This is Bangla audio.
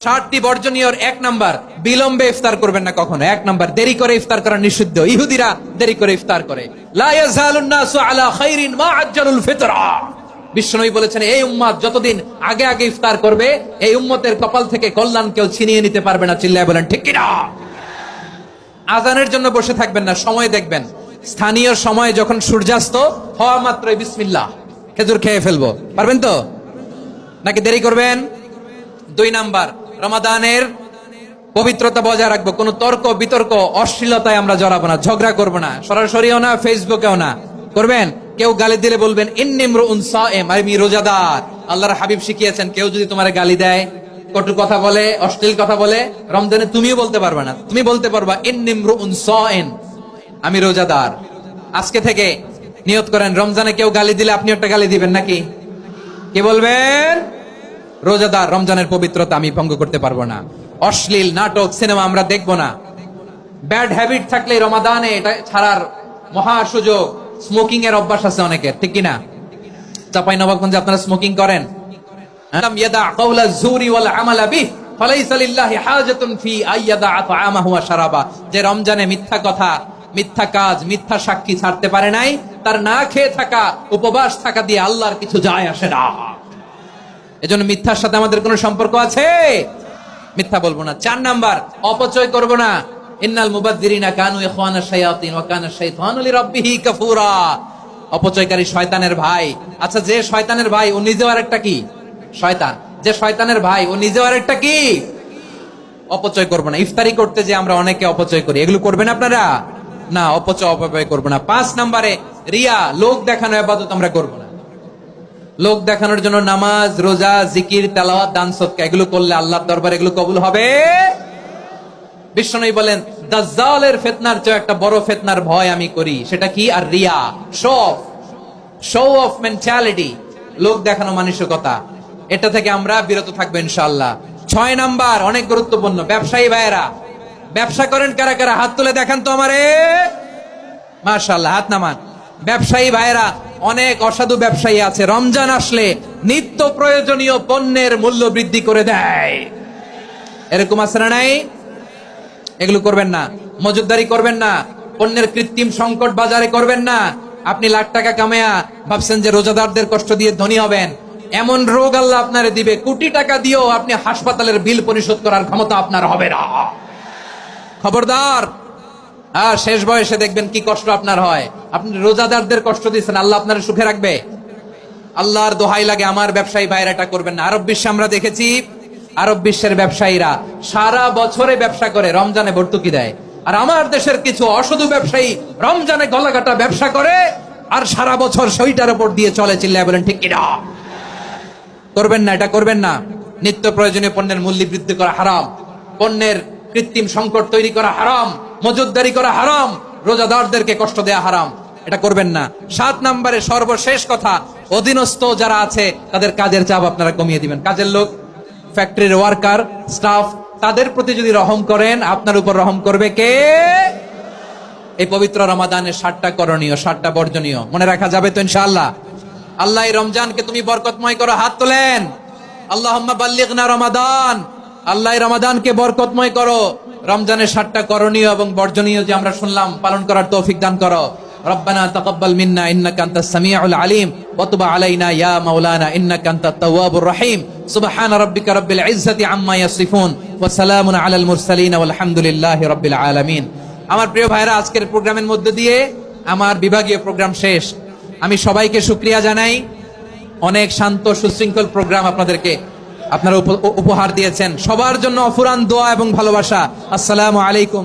60টি বর্জনীয়র 1 নাম্বার, বিলম্বে ইফতার করবেন না কখনো। 1 নাম্বার, দেরি করে ইফতার করা নিষিদ্ধ। ইহুদিরা দেরি করে ইফতার করে। লা ইয়াজালুন নাসু আলা খাইরিন মা আজ্জালুল ফিতরা। বিশ্বনবী বলেছেন, এই উম্মত যতদিন আগে আগে ইফতার করবে, এই উম্মতের কপাল থেকে কল্যাণ কেউ ছিনিয়ে নিতে পারবে না। চিল্লায় বলেন ঠিক কিনা? আজানের জন্য বসে থাকবেন না, সময় দেখবেন। স্থানীয় সময় যখন সূর্যাস্ত হওয়া মাত্রই বিসমিল্লাহ, খেজুর খেয়ে ফেলবো। পারবেন তো নাকি দেরি করবেন? 2 নাম্বার, রমাদানের পবিত্রতা বজায় রাখবো। কোনো তর্ক বিতর্ক অশ্লীলতায় আমরা জড়াবো না, ঝগড়া করবো না, সরাসরিও না, ফেসবুকেও না। করবেন কেউ গালি দিলে বলবেন ইন্নী ইমরুউন সায়েম, আমি রোজাদার। আল্লাহর হাবিব শিখিয়েছেন, কেউ যদি তোমার গালি দেয়, কটু কথা বলে, অশ্লীল কথা বলে, রমজানে তুমিও বলতে পারবে না। তুমি বলতে পারবা ইন্নী ইমরুউন সায়েম, আমি রোজাদার। আজকে থেকে নিয়ত করেন, রমজানে কেউ গালি দিলে আপনি একটা গালি দিবেন নাকি? কি বলবেন? রোজাদার, রমজানের পবিত্রতা আমি ভঙ্গ করতে পারবো না। অশ্লীল নাটক সিনেমা আমরা দেখবো না। ব্যাড হ্যাবিট থাকলে রমাদানে এটা ছাড়ার মহা সুযোগ। স্মোকিং এর অভ্যাস আছে অনেকের, ঠিক কিনা? চাঁপাইনবাবগঞ্জে আপনারা স্মোকিং করেন? আলাম ইয়াদা কাওলা যুরি ওয়াল আমালা বিহি ফালাইসা লিল্লাহি হাজাতুন ফি আইয়াদা তাআমাহু ওয়া শারাবা। যে রমজানে মিথ্যা কথা, মিথ্যা কাজ, মিথ্যা সাক্ষী ছাড়তে পারে নাই, তার না খেয়ে থাকা, উপবাস থাকা দিয়ে আল্লাহর কিছু যায় আসে না। এজন্য মিথ্যার সাথে আমাদের কোনো সম্পর্ক আছে? মিথ্যা বলবো না। 4 নাম্বার, অপচয় করব না। ইন্নাল মুবাযযিরিনা কানু ইখওয়ানাশ শায়াতিন ওয়া কানা শাইতানু লিরাব্বিহি কাফুরা। অপচয়কারী শয়তানের ভাই। আচ্ছা, যে শয়তানের ভাই ও নিজেও আরেকটা কি? শয়তান। যে শয়তানের ভাই ও নিজেও আরেকটা কি? অপচয় করব না। ইফতারি করতে যে আমরা অনেকে অপচয় করি, এগুলো করবেন আপনারা না। অপচয় করব না। 5 নাম্বারে, রিয়া, লোক দেখানো ইবাদত আমরা করব না। লোক দেখানোর জন্য নামাজ, রোজা, জিকির, তেলাওয়াত, দান সদকা এগুলো করলে আল্লাহর দরবারে এগুলো কবুল হবে? বিশ্বনবী বলেন, দাজ্জালের ফিতনার চেয়ে একটা বড় ফিতনার ভয় আমি করি। সেটা কি? আর রিয়া, শো অফ মেন্টালিটি, লোক দেখানো মানসিকতা। এটা থেকে আমরা বিরত থাকবো ইনশাআল্লাহ। 6 নাম্বার, অনেক গুরুত্বপূর্ণ। ব্যবসায়ী ভাইয়েরা, ব্যবসা করেন কারা কারা? হাত তুলে দেখান তো আমারে। মাশাআল্লাহ, হাত নামান। ব্যবসায়ী ভাইয়েরা, অনেক অসাধু ব্যবসায়ী আছে, রমজান আসলে নিত্য প্রয়োজনীয় পণ্যের মূল্য বৃদ্ধি করে দেয়। এরকম আছে না নাই? এগুলো করবেন না। মজুদদারি করবেন না। পণ্যের কৃত্রিম সংকট বাজারে করবেন না। আপনি লাখ টাকা কামায়া ভাবছেন যে রোজাদারদের কষ্ট দিয়ে ধনী হবেন। এমন রোগ আল্লাহ আপনারে দিবে, কোটি টাকা দিয়েও আপনি হাসপাতালের বিল পরিশোধ করার ক্ষমতা আপনার হবে না। খবরদার। আর শেষ বয়সে দেখবেন কি কষ্ট আপনার হয়। আপনি রোজাদারদের কষ্ট দিচ্ছেন, আল্লাহ আপনার সুখে রাখবে? আল্লাহর দোহাই লাগে, আমার ব্যবসায়ী ভাইরা এটা করবেন না। আরব বিশ্বে আমরা দেখেছি, আরব বিশ্বের ব্যবসায়ীরা সারা বছরে ব্যবসা করে, রমজানে ভর্তুকি দেয়। আর আমার দেশের কিছু অসাধু ব্যবসায়ী রমজানে গলাকাটা ব্যবসা করে আর সারা বছর সেইটার উপর দিয়ে চলে। চিল্লায় বলেন ঠিক কিনা? করবেন না, এটা করবেন না। নিত্য প্রয়োজনীয় পণ্যের মূল্য বৃদ্ধি করা হারাম, পণ্যের কৃত্রিম সংকট তৈরি করা হারাম, মজুদদারি করা হারাম, রোজাদারদেরকে কষ্ট দেয়া হারাম। এটা করবেন না। 7 নম্বরে সর্বশেষ কথা, অধীনস্থ যারা আছে তাদের কাজের চাপ আপনারা কমিয়ে দিবেন। কাজের লোক, ফ্যাক্টরির ওয়ার্কার, স্টাফ, তাদের প্রতি যদি রহম করেন, আপনার উপর রহম করবে কে? এই পবিত্র রমাদানের 7টা করণীয়, 7টা বর্জনীয় মনে রাখা যাবে তো ইনশাআল্লাহ? আল্লাহ এই রমজানকে তুমি বরকতময় করো। হাত তোলেন। আল্লাহুম্মা বাল্লিগনা রমাদান। আল্লাহ এই রমাদানকে বরকতময় করো। রমজানের 7টা করণীয় এবং বর্জনীয় যে আমরা শুনলাম, পালন করার তৌফিক দান করো। রব্বানা তাকাব্বাল মিন্না ইন্নাকা আনতাস সামিউল আলিম ওয়া তুব আলাইনা ইয়া মাওলানা ইন্নাকা আনতাত তাওয়াবুর রহিম। সুবহান রাব্বিকা রাব্বিল ইজ্জাতি আম্মা ইয়াসিফুন ওয়া সালামুন আলাল মুরসালিন ওয়াল হামদুলিল্লাহি রাব্বিল আলামিন। আমার প্রিয় ভাইরা, আজকের প্রোগ্রামের মধ্য দিয়ে আমার বিভাগীয় প্রোগ্রাম শেষ। আমি সবাইকে শুকরিয়া জানাই। অনেক শান্ত সুশৃঙ্খল প্রোগ্রাম আপনারা উপহার দিয়েছেন। সবার জন্য অফুরান দোয়া এবং ভালোবাসা। আসসালামু আলাইকুম।